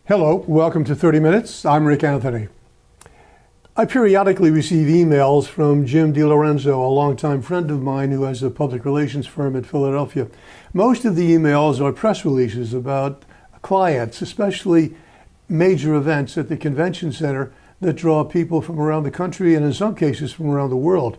Hello, welcome to 30 Minutes. I'm Rick Anthony. I periodically receive emails from Jim DeLorenzo, a longtime friend of mine who has a public relations firm in Philadelphia. Most of the emails are press releases about clients, especially major events at the convention center that draw people from around the country and in some cases from around the world.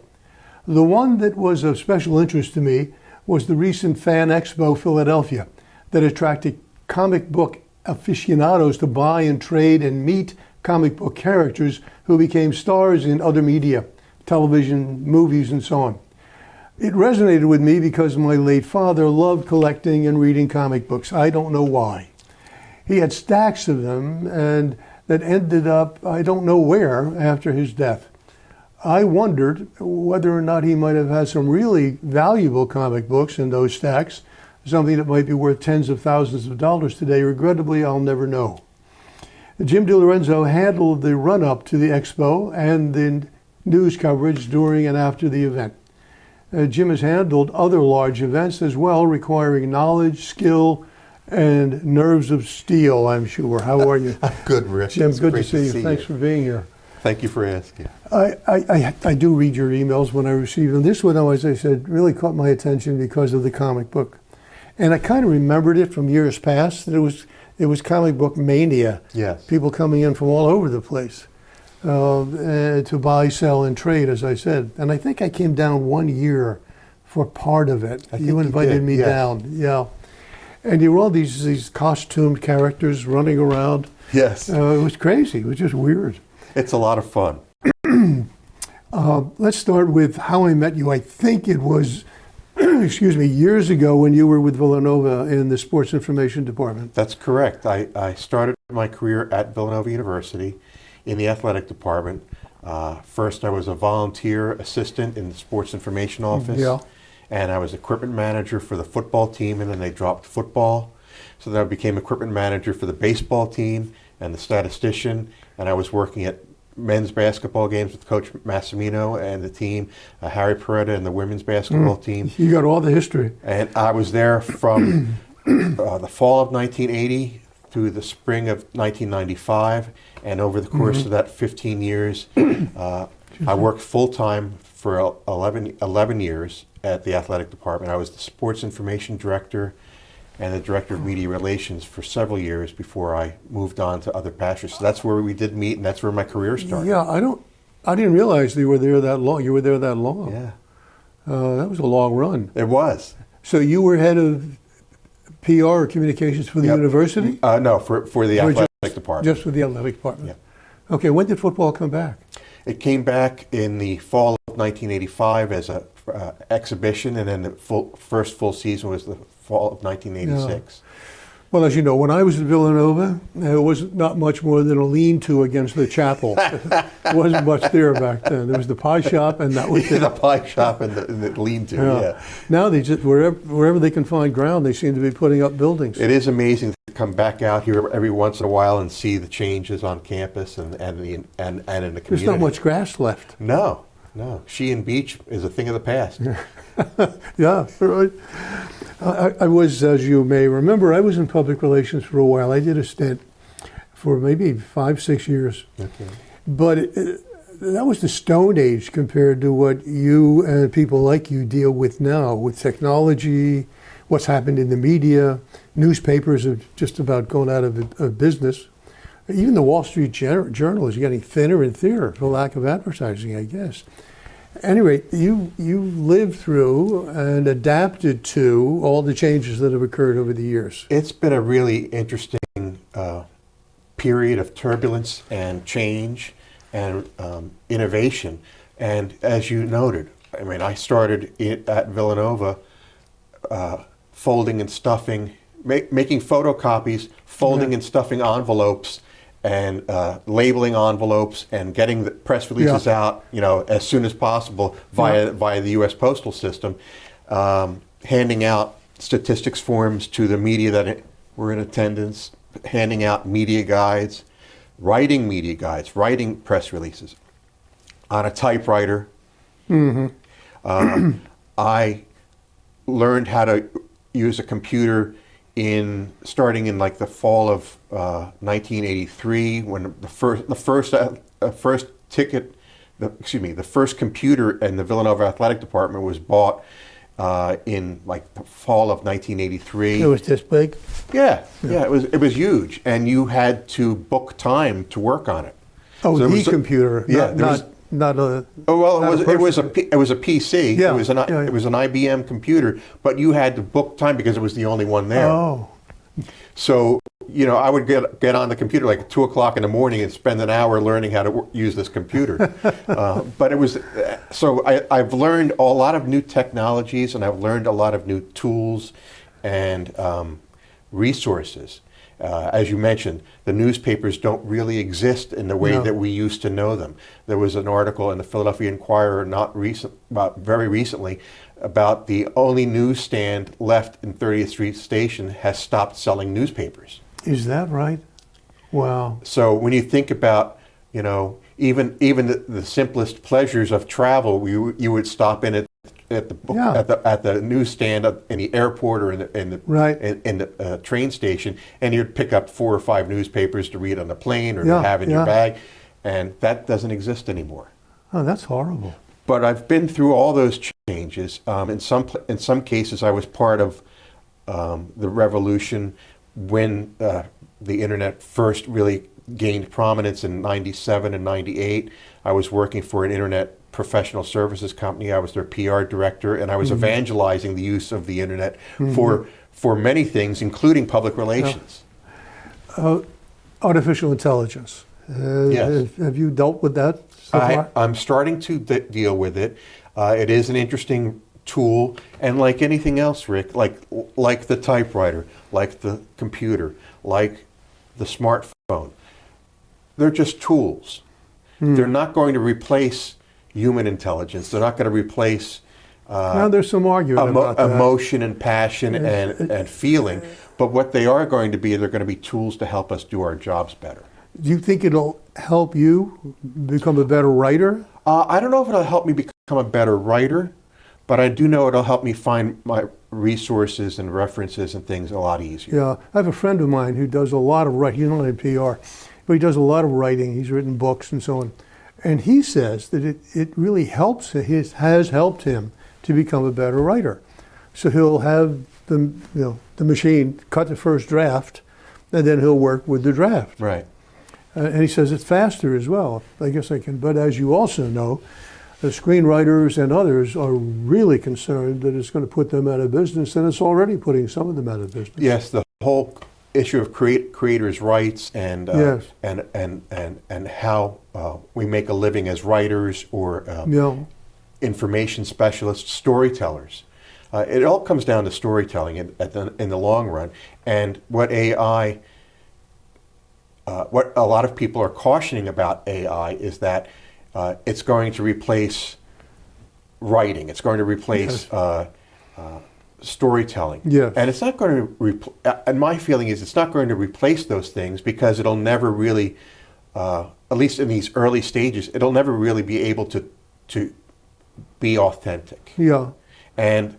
The one that was of special interest to me was the recent Fan Expo Philadelphia that attracted comic book aficionados to buy and trade and meet comic book characters who became stars in other media, television, movies, and so on. It resonated with me because my late father loved collecting and reading comic books. I don't know why. He had stacks of them, and that ended up, I don't know where, after his death. I wondered whether or not he might have had some really valuable comic books in those stacks, something that might be worth tens of thousands of dollars today. Regrettably, I'll never know. Jim DeLorenzo handled the run-up to the expo and the news coverage during and after the event. Jim has handled other large events as well, requiring knowledge, skill, and nerves of steel, I'm sure. How are you? I'm good, Rick. Jim, it's good to see you. Thanks for being here. Thank you for asking. I do read your emails when I receive them. This one, as I said, really caught my attention because of the comic book. And I kind of remembered it from years past, that it was comic book mania. Yes. People coming in from all over the place to buy, sell, and trade, as I said. And I think I came down one year for part of it. You invited me down. Yeah. And you were all these costumed characters running around. Yes. It was crazy. It was just weird. It's a lot of fun. Let's start with how I met you. I think it was years ago when you were with Villanova in the sports information department. That's correct. I started my career at Villanova University in the athletic department. First, I was a volunteer assistant in the sports information office. Yeah. And I was equipment manager for the football team, and then they dropped football. So then I became equipment manager for the baseball team and the statistician, and I was working at men's basketball games with Coach Massimino and the team, Harry Peretta and the women's basketball team. You got all the history. And I was there from the fall of 1980 through the spring of 1995. And over the course of that 15 years, I worked full-time for 11 years at the athletic department. I was the sports information director and the director of media relations for several years before I moved on to other pastures. So that's where we did meet, and that's where my career started. Yeah, I didn't realize you were there that long. You were there that long. Yeah. That was a long run. It was. So you were head of PR or communications for the university? No, for the athletic department. Just for the athletic department. Yeah. Okay, when did football come back? It came back in the fall of 1985 as a exhibition, and then the first full season was the fall of 1986. Yeah. Well, as you know, when I was at Villanova, it was not much more than a lean-to against the chapel. There wasn't much there back then. There was the pie shop, and that was it. The pie shop and the lean-to, yeah. Now they just wherever they can find ground, they seem to be putting up buildings. It is amazing to come back out here every once in a while and see the changes on campus and in the community. There's not much grass left. No. Sheehan Beach is a thing of the past. Yeah, right. I was, as you may remember, I was in public relations for a while. I did a stint for maybe 5-6 years. Okay. But that was the Stone Age compared to what you and people like you deal with now, with technology, what's happened in the media. Newspapers have just about gone out of business. Even the Wall Street Journal is getting thinner and thinner for lack of advertising, I guess. Anyway, you lived through and adapted to all the changes that have occurred over the years. It's been a really interesting period of turbulence and change and innovation. And as you noted, I mean, I started at Villanova folding and stuffing, making photocopies, folding and stuffing envelopes, and labeling envelopes and getting the press releases out, as soon as possible via the U.S. postal system, handing out statistics forms to the media that were in attendance, handing out media guides, writing press releases on a typewriter. I learned how to use a computer starting in like the fall of 1983, when the first ticket, the first computer in the Villanova Athletic Department was bought in like the fall of 1983. It was this big? Yeah, it was huge, and you had to book time to work on it. Oh, So the computer, yeah, not a. Oh well, not a it was person. it was a PC. Yeah, It was an yeah. it was an IBM computer, but you had to book time because it was the only one there. Oh, So I would get on the computer like at 2:00 in the morning and spend an hour learning how to use this computer. But it was so I've learned a lot of new technologies, and I've learned a lot of new tools and resources. As you mentioned, the newspapers don't really exist in the way No. that we used to know them. There was an article in the Philadelphia Inquirer very recently about the only newsstand left in 30th Street Station has stopped selling newspapers. is that right? Wow. So when you think about, even the simplest pleasures of travel, you would stop in at the newsstand in the airport or Right. in the train station, and you'd pick up 4 or 5 newspapers to read on the plane or Yeah, to have in yeah. your bag, and that doesn't exist anymore. Oh, that's horrible. But I've been through all those changes. In some cases, I was part of the revolution when the internet first really gained prominence in '97 and '98. I was working for an internet professional services company. I was their PR director, and I was evangelizing the use of the internet for many things, including public relations. Artificial intelligence. Yes. Have you dealt with that so far? I'm starting to deal with it. It is an interesting tool, and like anything else, Rick, like the typewriter, like the computer, like the smartphone, they're just tools. They're not going to replace human intelligence. They're not going to replace Now there's some argument about that. emotion and passion and feeling. But what they are going to be, they're going to be tools to help us do our jobs better. Do you think it'll help you become a better writer? I don't know if it'll help me become a better writer, but I do know it'll help me find my resources and references and things a lot easier. Yeah, I have a friend of mine who does a lot of writing. He's not in PR, but he does a lot of writing. He's written books and so on. And he says that it really has helped him to become a better writer. So he'll have the machine cut the first draft, and then he'll work with the draft. Right. And he says it's faster as well. I guess I can. But as you also know, the screenwriters and others are really concerned that it's going to put them out of business, and it's already putting some of them out of business. Yes, the whole issue of creators' rights and Yes. and how we make a living as writers or information specialists, storytellers. It all comes down to storytelling in the long run. And what AI, what a lot of people are cautioning about AI is that it's going to replace writing. It's going to replace storytelling. Yes. And it's not going to, and my feeling is it's not going to replace those things because it'll never really, at least in these early stages, it'll never really be able to be authentic. Yeah. And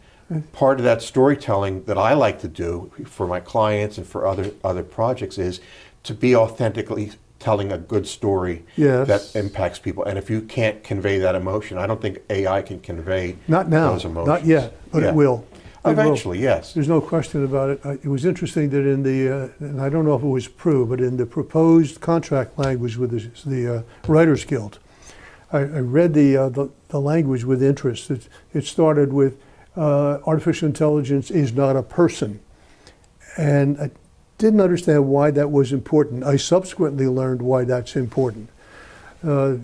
part of that storytelling that I like to do for my clients and for other projects is to be authentically telling a good story Yes. that impacts people. And if you can't convey that emotion, I don't think AI can convey Not now, those emotions. not yet, but Yeah. it will. It will. Eventually, yes. There's no question about it. It was interesting that in the, and I don't know if it was approved, but in the proposed contract language with the Writers Guild, I read the language with interest. It started with artificial intelligence is not a person. And I didn't understand why that was important. I subsequently learned why that's important. I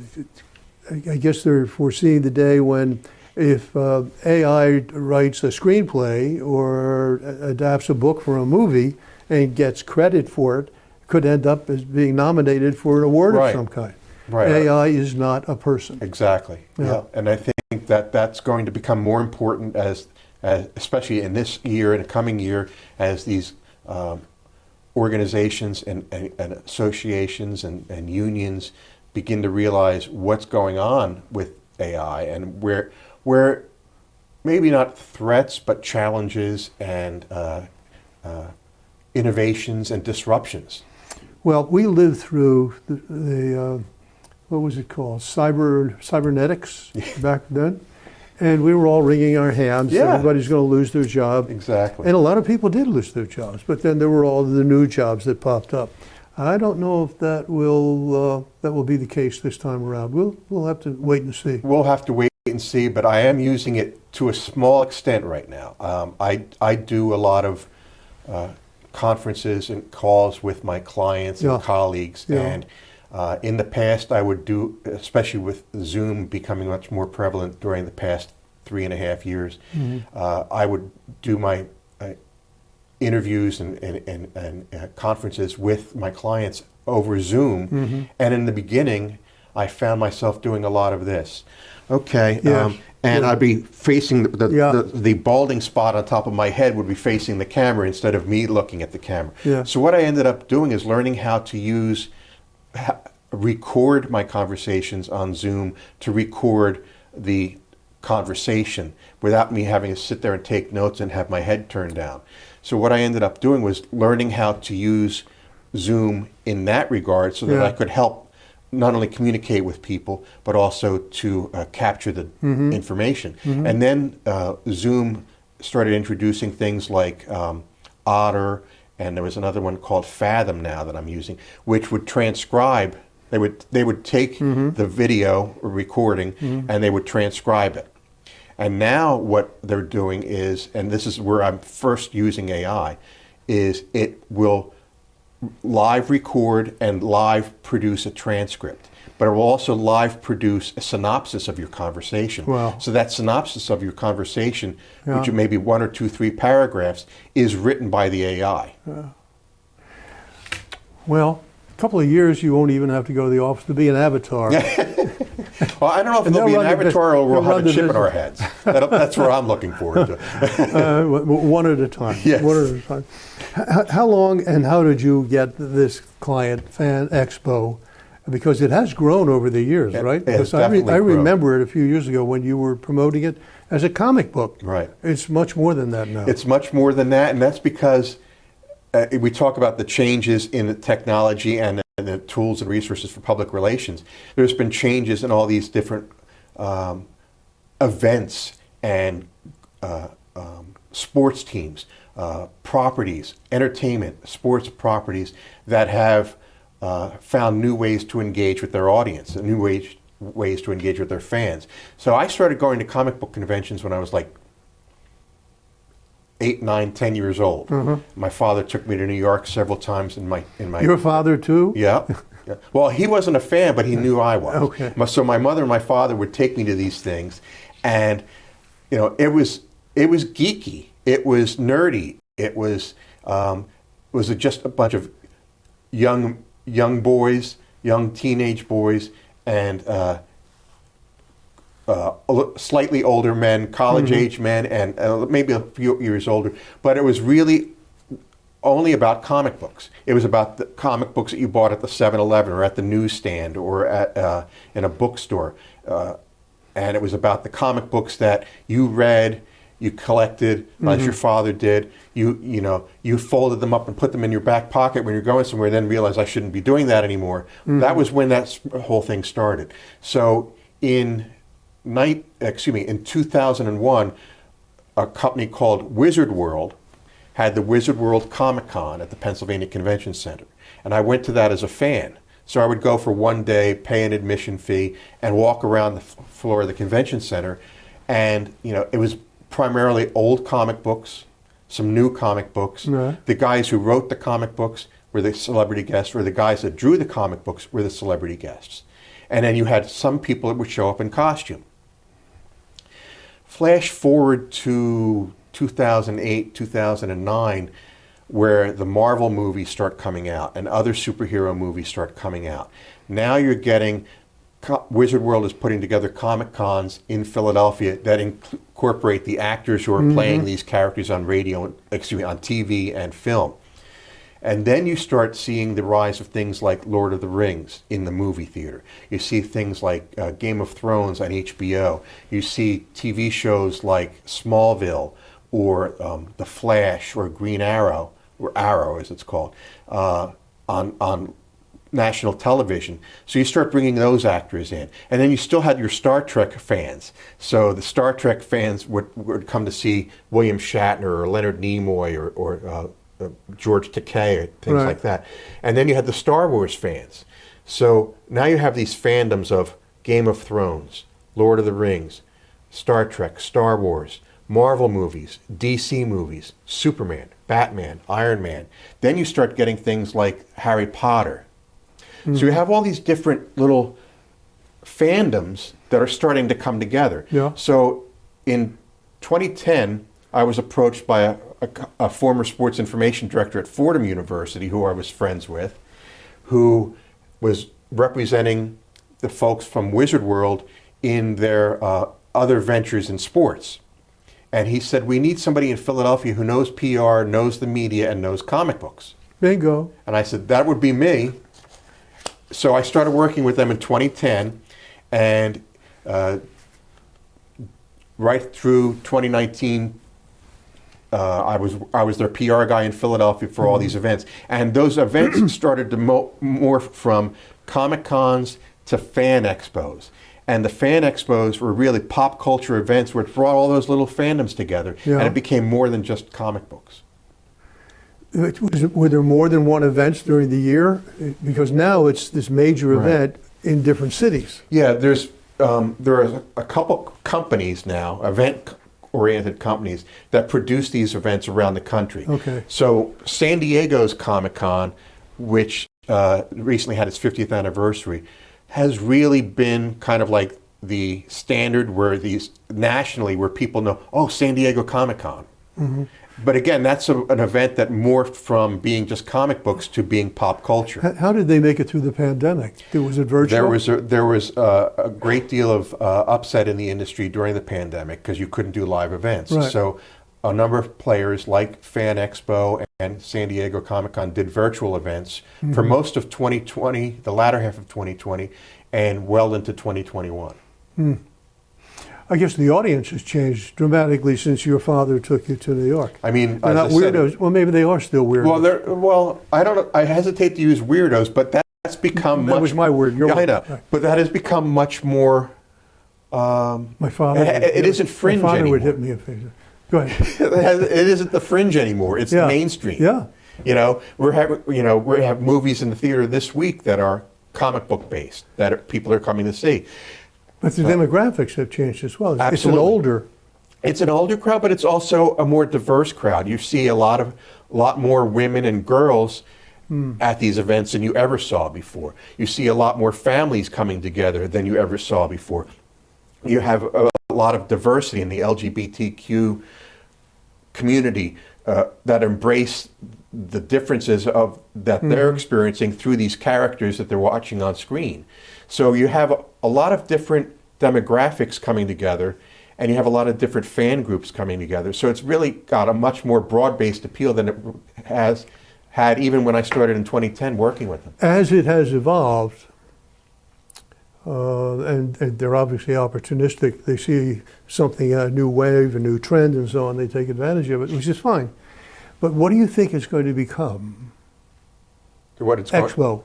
guess they're foreseeing the day when if AI writes a screenplay or adapts a book for a movie and gets credit for it, could end up as being nominated for an award Right. of some kind. Right. AI is not a person. Exactly. Yeah. And I think that that's going to become more important as especially in this year and the coming year, as these organizations and associations and unions begin to realize what's going on with AI and where maybe not threats but challenges and innovations and disruptions. Well, we lived through the what was it called? Cybernetics back then. And we were all wringing our hands. Yeah. Everybody's going to lose their job. Exactly. And a lot of people did lose their jobs. But then there were all the new jobs that popped up. I don't know if that will be the case this time around. We'll have to wait and see. We'll have to wait and see, but I am using it to a small extent right now. I do a lot of conferences and calls with my clients and colleagues, and in the past I would do, especially with Zoom becoming much more prevalent during the past 3.5 years, I would do my interviews and conferences with my clients over Zoom, and in the beginning I found myself doing a lot of this. Okay, and I'd be facing the balding spot on top of my head would be facing the camera instead of me looking at the camera. Yeah. So what I ended up doing is learning how to record my conversations on Zoom to record the conversation without me having to sit there and take notes and have my head turned down. So what I ended up doing was learning how to use Zoom in that regard so that I could help not only communicate with people, but also to capture the information. And then Zoom started introducing things like Otter, and there was another one called Fathom now that I'm using, which would transcribe. They would take the video or recording and they would transcribe it. And now what they're doing is, and this is where I'm first using AI, is it will live record and live produce a transcript, but it will also live produce a synopsis of your conversation. Wow. So that synopsis of your conversation, which may be 1 or 2, 3 paragraphs, is written by the AI. Well, a couple of years you won't even have to go to the office to be an avatar. Well, I don't know if it'll be an avatar or we'll have a chip in our heads. That's what I'm looking forward to. One at a time. Yes. One at a time. How long and how did you get this client fan expo? Because it has grown over the years, right? Because I remember it a few years ago when you were promoting it as a comic book. Right. It's much more than that now. It's much more than that, and that's because we talk about the changes in the technology and the tools and resources for public relations. There's been changes in all these different events and sports teams, properties, entertainment, sports properties that have found new ways to engage with their audience, and new ways to engage with their fans. So I started going to comic book conventions when I was like 8, 9, 10 years old. My father took me to New York several times in my. Your father too? Yeah. Well, he wasn't a fan, but he knew I was. Okay. So my mother and my father would take me to these things, and it was geeky. It was nerdy. It was just a bunch of young boys, young teenage boys, and slightly older men, college-age men, and maybe a few years older. But it was really only about comic books. It was about the comic books that you bought at the 7-Eleven or at the newsstand or at in a bookstore. And it was about the comic books that you read, you collected, as your father did. You folded them up and put them in your back pocket when you're going somewhere, then realized I shouldn't be doing that anymore. That was when that whole thing started. So in 2001, a company called Wizard World had the Wizard World Comic Con at the Pennsylvania Convention Center. And I went to that as a fan. So I would go for one day, pay an admission fee, and walk around the floor of the convention center. And, it was primarily old comic books, some new comic books. Right. The guys who wrote the comic books were the celebrity guests, or the guys that drew the comic books were the celebrity guests. And then you had some people that would show up in costume. Flash forward to 2008, 2009, where the Marvel movies start coming out and other superhero movies start coming out. Now you're getting, Wizard World is putting together Comic Cons in Philadelphia that incorporate the actors who are playing these characters on on TV and film. And then you start seeing the rise of things like Lord of the Rings in the movie theater. You see things like Game of Thrones on HBO. You see TV shows like Smallville or The Flash or Green Arrow or Arrow as it's called, on national television. So you start bringing those actors in. And then you still had your Star Trek fans. So the Star Trek fans would come to see William Shatner or Leonard Nimoy or George Takei, or things Right. like that. And then you had the Star Wars fans. So now you have these fandoms of Game of Thrones, Lord of the Rings, Star Trek, Star Wars, Marvel movies, DC movies, Superman, Batman, Iron Man. Then you start getting things like Harry Potter. So you have all these different little fandoms that are starting to come together. Yeah. So in 2010, I was approached by a former sports information director at Fordham University, who I was friends with, who was representing the folks from Wizard World in their other ventures in sports. And he said, we need somebody in Philadelphia who knows PR, knows the media, and knows comic books. Bingo. And I said, that would be me. So I started working with them in 2010, and right through 2019, I was their PR guy in Philadelphia for all these events. And those events started to morph from Comic Cons to fan expos. And the fan expos were really pop culture events which brought all those little fandoms together. Yeah. And it became more than just comic books. Were there more than one events during the year? Because now it's this major Right. event in different cities. Yeah, there are a couple companies now, event-oriented companies, that produce these events around the country. Okay. So San Diego's Comic-Con, which recently had its 50th anniversary, has really been kind of like the standard where nationally where people know, oh, San Diego Comic-Con. Mm-hmm. But again, that's an event that morphed from being just comic books to being pop culture. How did they make it through the pandemic? Was it virtual? There was a great deal of upset in the industry during the pandemic because you couldn't do live events. Right. So a number of players like Fan Expo and San Diego Comic-Con did virtual events for most of 2020, the latter half of 2020, and well into 2021. I guess the audience has changed dramatically since your father took you to New York. I mean, They're not as I said, weirdos. Well, maybe they are still weirdos. well, I don't know. I hesitate to use weirdos, but that's become That much. was my word. Your Yeah, I word. know, Right. but that has become much more. My father. It isn't fringe My father would anymore. hit me if he. Go ahead. It isn't the fringe anymore. It's Yeah. the mainstream. Yeah. we have movies in the theater this week that are comic book based people are coming to see. But the demographics have changed as well. It's Absolutely. an older. It's an older crowd, but it's also a more diverse crowd. You see a lot more women and girls at these events than you ever saw before. You see a lot more families coming together than you ever saw before. You have a lot of diversity in the LGBTQ community that embrace the differences that they're experiencing through these characters that they're watching on screen. So you have a lot of different demographics coming together, and you have a lot of different fan groups coming together. So it's really got a much more broad-based appeal than it has had even when I started in 2010 working with them. As it has evolved, and they're obviously opportunistic. They see something, a new wave, a new trend, and so on. They take advantage of it, which is fine. But what do you think it's going to become? What it's called?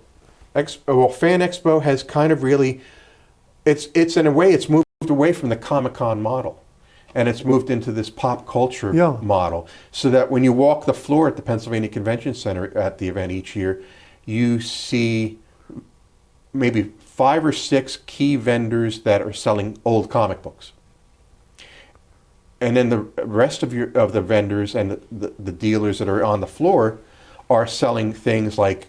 Expo. Well, Fan Expo has kind of really, it's in a way, it's moved away from the Comic-Con model. And it's moved into this pop culture Yeah. model. So that when you walk the floor at the Pennsylvania Convention Center at the event each year, you see maybe 5 or 6 key vendors that are selling old comic books. And then the rest of the vendors and the dealers that are on the floor are selling things like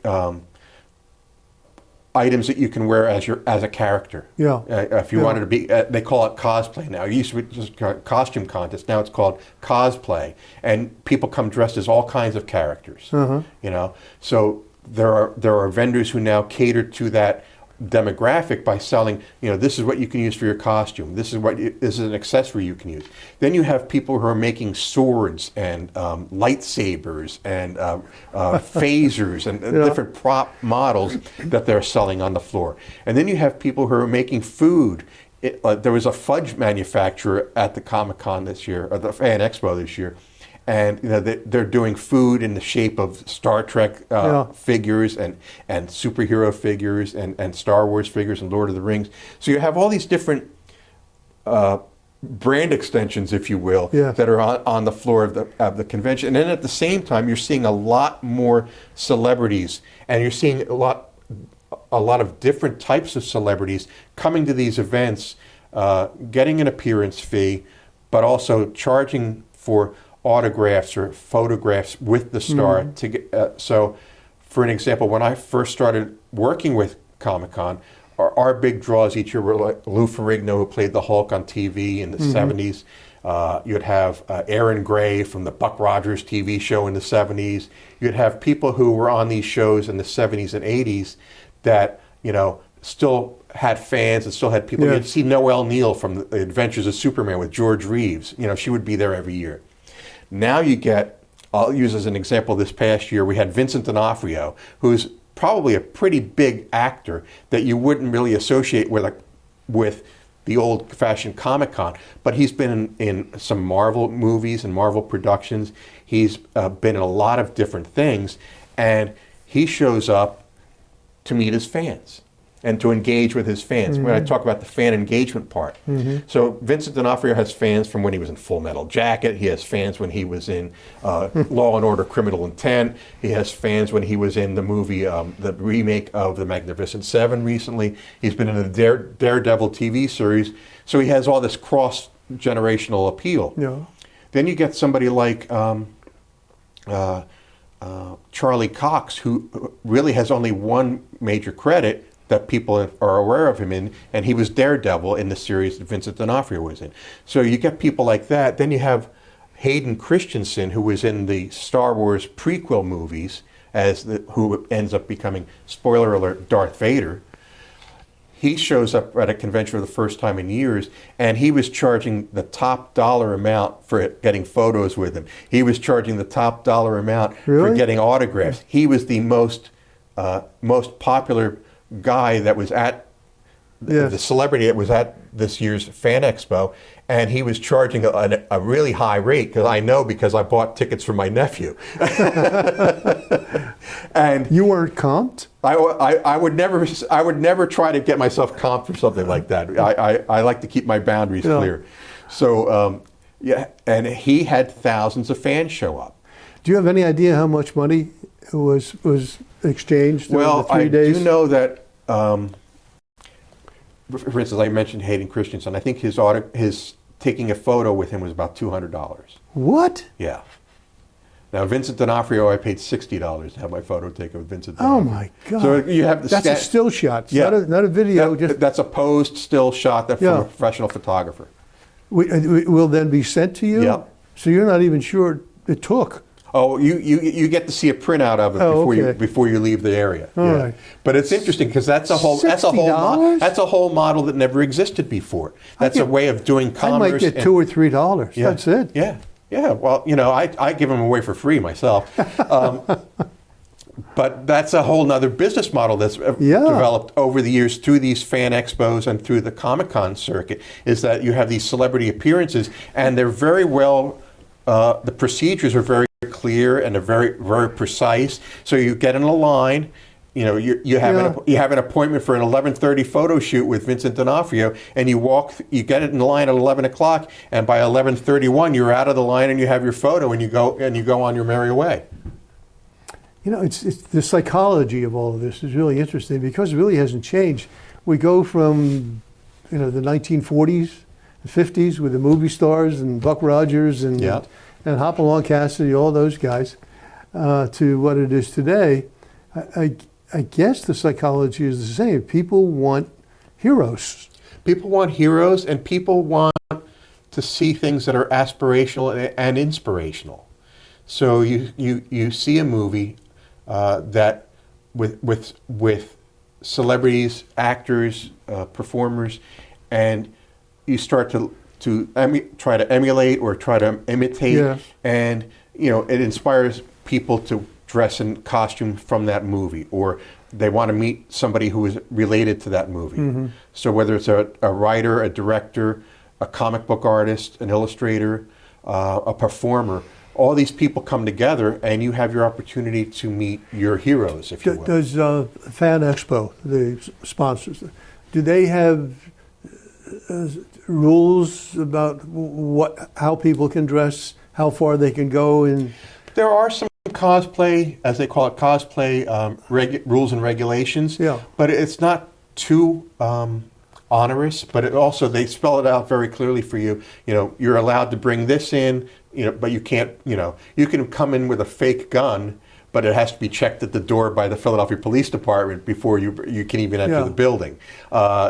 items that you can wear as a character. Yeah. If you wanted to be, they call it cosplay now. It used to be just a costume contest. Now it's called cosplay, and people come dressed as all kinds of characters. Uh-huh. So there are vendors who now cater to that demographic by selling, this is what you can use for your costume. This is an accessory you can use. Then you have people who are making swords and lightsabers and phasers and different prop models that they're selling on the floor. And then you have people who are making food. There was a fudge manufacturer at the Comic-Con this year, or the Fan Expo this year, and they're doing food in the shape of Star Trek figures and superhero figures and Star Wars figures and Lord of the Rings. So you have all these different brand extensions, if you will, that are on the floor of the convention. And then at the same time, you're seeing a lot more celebrities, and you're seeing a lot of different types of celebrities coming to these events, getting an appearance fee, but also charging for autographs or photographs with the star. To get, so, for an example, when I first started working with Comic-Con, our big draws each year were like Lou Ferrigno, who played the Hulk on TV in the 70s. You'd have Aaron Gray from the Buck Rogers TV show in the 70s. You'd have people who were on these shows in the 70s and 80s that, still had fans and still had people. You'd see Noelle Neal from The Adventures of Superman with George Reeves. She would be there every year. Now you get, I'll use as an example, this past year, we had Vincent D'Onofrio, who's probably a pretty big actor that you wouldn't really associate with the old-fashioned Comic-Con, but he's been in some Marvel movies and Marvel productions. He's been in a lot of different things, and he shows up to meet his fans and to engage with his fans. When I talk about the fan engagement part. So Vincent D'Onofrio has fans from when he was in Full Metal Jacket. He has fans when he was in Law and Order Criminal Intent. He has fans when he was in the movie, the remake of The Magnificent Seven recently. He's been in the Daredevil TV series. So he has all this cross-generational appeal. Then you get somebody like Charlie Cox, who really has only one major credit that people are aware of him in, and he was Daredevil in the series that Vincent D'Onofrio was in. So you get people like that. Then you have Hayden Christensen, who was in the Star Wars prequel movies, who ends up becoming, spoiler alert, Darth Vader. He shows up at a convention for the first time in years, and he was charging the top dollar amount for getting photos with him. He was charging the top dollar amount for getting autographs. He was the most popular guy that was at the celebrity that was at this year's Fan Expo, and he was charging a really high rate, because I bought tickets for my nephew. And you weren't comped? I would never try to get myself comped for something like that. I like to keep my boundaries clear. So and he had thousands of fans show up. Do you have any idea how much money was exchanged in the 3 days? I do know that, for instance, I mentioned Hayden Christensen. I think his taking a photo with him was about $200. What? Yeah. Now, Vincent D'Onofrio, I paid $60 to have my photo taken with Vincent D'Onofrio. Oh my God! So you have that's a still shot, not a video. That's a posed still shot from a professional photographer. Will then be sent to you. Yeah. So you're not even sure it took. Oh, you get to see a printout of it before you leave the area. All right. But it's interesting because that's a whole model that never existed before. That's a way of doing commerce. I might get $2 or $3. That's it. Yeah. Well, I give them away for free myself. But that's a whole nother business model that's developed over the years through these fan expos and through the Comic-Con circuit, is that you have these celebrity appearances, and they're very well, the procedures are very clear and they're very, very precise. So you get in a line, you have an appointment for an 11:30 photo shoot with Vincent D'Onofrio, and you get it in line at 11 o'clock, and by 11:31 you're out of the line and you have your photo and you go on your merry way. It's the psychology of all of this is really interesting because it really hasn't changed. We go from the 1940s, the 50s with the movie stars and Buck Rogers and Hopalong Cassidy, all those guys, to what it is today. I guess the psychology is the same. People want heroes. People want heroes, and people want to see things that are aspirational and inspirational. So you see a movie that with celebrities, actors, performers, and you start to try to emulate or try to imitate, and it inspires people to dress in costume from that movie, or they want to meet somebody who is related to that movie. So whether it's a writer, a director, a comic book artist, an illustrator, a performer, all these people come together, and you have your opportunity to meet your heroes, if you will. Does Fan Expo, the sponsors, do they have rules about how people can dress, how far they can go? There are some cosplay, as they call it, cosplay rules and regulations. Yeah. But it's not too onerous. But it also, they spell it out very clearly for you. You know, you're allowed to bring this in. You know, but you can't. You know, you can come in with a fake gun, but it has to be checked at the door by the Philadelphia Police Department before you can even enter the building.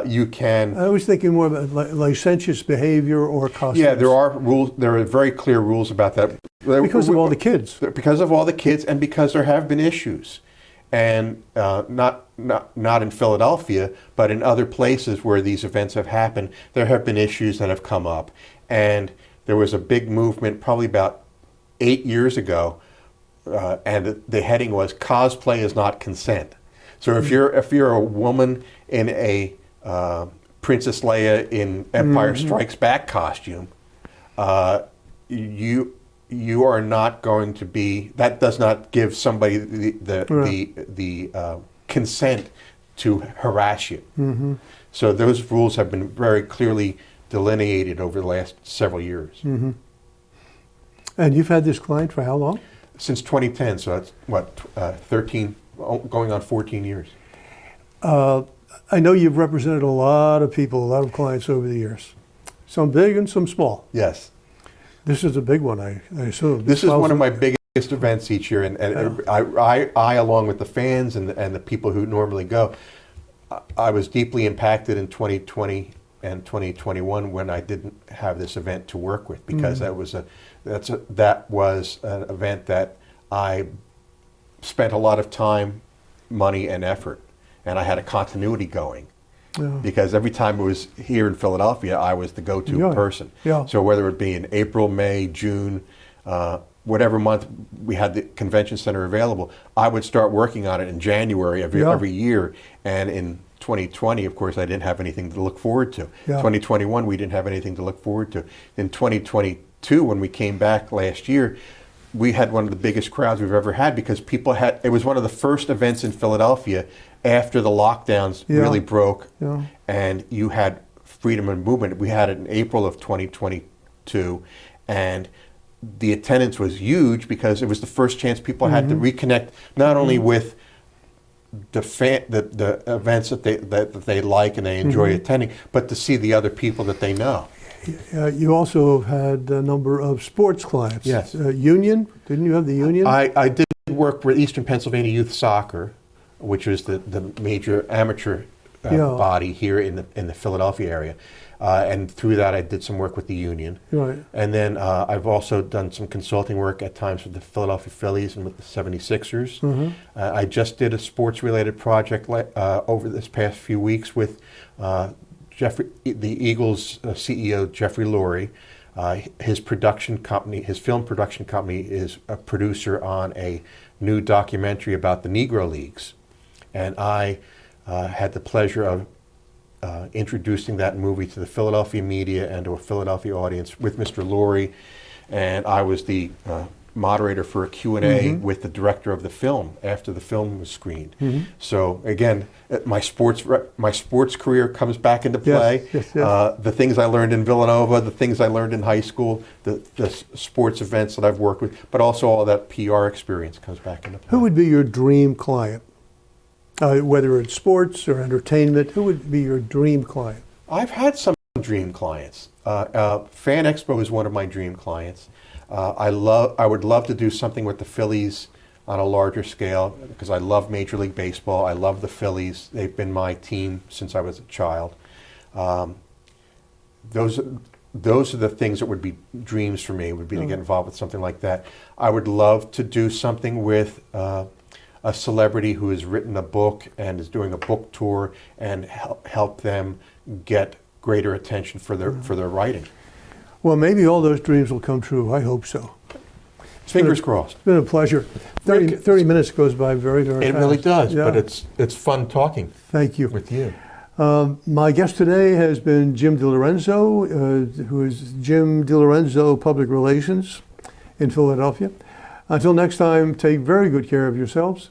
You can. I was thinking more about licentious behavior or costumes. Yeah, there are rules. There are very clear rules about that. Because of all the kids. Because of all the kids, and because there have been issues, and not in Philadelphia, but in other places where these events have happened, there have been issues that have come up, and there was a big movement probably about 8 years ago. And the heading was "Cosplay is not consent." So if you're a woman in a Princess Leia in Empire Strikes Back costume, you are not going to be. That does not give somebody the consent to harass you. Mm-hmm. So those rules have been very clearly delineated over the last several years. Mm-hmm. And you've had this client for how long? Since 2010, so that's what, 13, going on 14 years. I know you've represented a lot of people, a lot of clients over the years. Some big and some small. Yes. This is a big one, I assume. This is one of my biggest events each year, and I, along with the fans and the people who normally go, I was deeply impacted in 2020 and 2021 when I didn't have this event to work with, because that was an event that I spent a lot of time, money, and effort, and I had a continuity going. Yeah. Because every time it was here in Philadelphia, I was the go-to person. Yeah. So whether it be in April, May, June, whatever month we had the convention center available, I would start working on it in January every year. And in 2020, of course, I didn't have anything to look forward to. Yeah. 2021, we didn't have anything to look forward to. In 2022, when we came back last year, we had one of the biggest crowds we've ever had, because it was one of the first events in Philadelphia after the lockdowns really broke, and you had freedom of movement. We had it in April of 2022, and the attendance was huge because it was the first chance people had to reconnect, not only with the events that they like and they enjoy attending, but to see the other people that they know. You also had a number of sports clients. Yes. Union? Didn't you have the Union? I did work with Eastern Pennsylvania Youth Soccer, which was the major amateur body here in the Philadelphia area. And through that, I did some work with the Union. Right. And then I've also done some consulting work at times with the Philadelphia Phillies and with the 76ers. Mm-hmm. I just did a sports-related project over this past few weeks with the Eagles CEO, Jeffrey Lurie. His film production company is a producer on a new documentary about the Negro Leagues. And I had the pleasure of introducing that movie to the Philadelphia media and to a Philadelphia audience with Mr. Lurie. And I was the moderator for a Q&A with the director of the film after the film was screened. Mm-hmm. So again, my sports career comes back into play. Yes. The things I learned in Villanova, the things I learned in high school, the sports events that I've worked with, but also all that PR experience comes back into play. Who would be your dream client? Whether it's sports or entertainment, who would be your dream client? I've had some dream clients. Fan Expo is one of my dream clients. I would love to do something with the Phillies on a larger scale, because I love Major League Baseball. I love the Phillies. They've been my team since I was a child. Those are the things that would be dreams for me, would be to get involved with something like that. I would love to do something with a celebrity who has written a book and is doing a book tour and help them get greater attention for their writing. Well, maybe all those dreams will come true. I hope so. Fingers crossed. It's been a pleasure. 30 minutes goes by very, very fast. It really does, but it's fun talking. Thank you. With you. My guest today has been Jim DeLorenzo, who is Jim DeLorenzo Public Relations. in Philadelphia. Until next time, take very good care of yourselves